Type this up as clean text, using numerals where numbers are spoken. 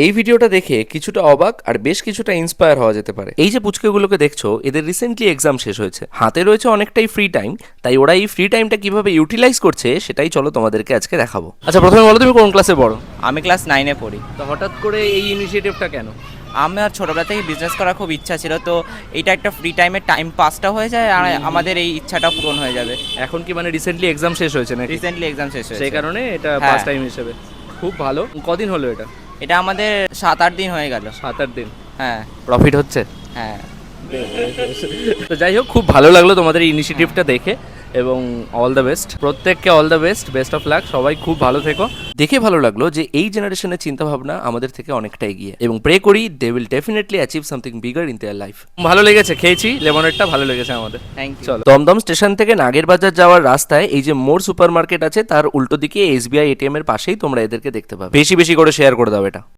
এই ভিডিওটা দেখে কিছুটা অবাক আর বেশ কিছুটা ইন্সপায়ার হওয়া যেতে পারে। এই যে পুচকেগুলোকে দেখছো, এদের রিসেন্টলি এক্সাম শেষ হয়েছে, হাতে রয়েছে অনেকটাই ফ্রি টাইম, তাই ওরা এই ফ্রি টাইমটা কিভাবে ইউটিলাইজ করছে সেটাই চলো তোমাদেরকে আজকে দেখাবো। আচ্ছা, প্রথমে বলো তুমি কোন ক্লাসে পড়ো? আমি ক্লাস 9-এ পড়ি। তো হঠাৎ করে এই ইনিশিয়েটিভটা কেন? আমার ছোটোবেলা থেকে বিজনেস করার খুব ইচ্ছা ছিল, তো এটা একটা ফ্রি টাইমে টাইম পাসটা হয়ে যায় আর আমাদের এই ইচ্ছাটা পূরণ হয়ে যাবে। এখন কি মানে রিসেন্টলি এক্সাম শেষ হয়েছে নাকি? রিসেন্টলি এক্সাম শেষ হয়েছে, সেই কারণে এটা হ্যাঁ। ফার্স্ট টাইম হিসেবে খুব ভালো। কদিন হলো এটা? এটা আমাদের 7-8 দিন হয়ে গেল। 7-8 দিন। হ্যাঁ প্রফিট হচ্ছে? হ্যাঁ। তো যাই হোক, খুব ভালো লাগলো তোমাদের এই ইনিশিয়েটিভটা দেখে এবং অল দ্য বেস্ট প্রত্যেককে, all the best of luck, সবাই খুব ভালো থেকো। দেখে ভালো লাগলো যে এই জেনারেশনের চিন্তা ভাবনা আমাদের থেকে অনেকটা এগিয়ে, এবং প্রে করি they will definitely achieve something bigger in their life. ভালো লেগেছে, খেয়েছি লেমনেডটা, ভালো লেগেছে আমাদের। Thank you. চলো, দমদম স্টেশন থেকে নাগেরবাজার যাওয়ার রাস্তায় এই যে মোর সুপার মার্কেট আছে, তার উল্টো দিকে এসবিআই এটিএম এর পাশেই তোমরা এদেরকে দেখতে পাবে। বেশি বেশি করে শেয়ার করে দাও এটা।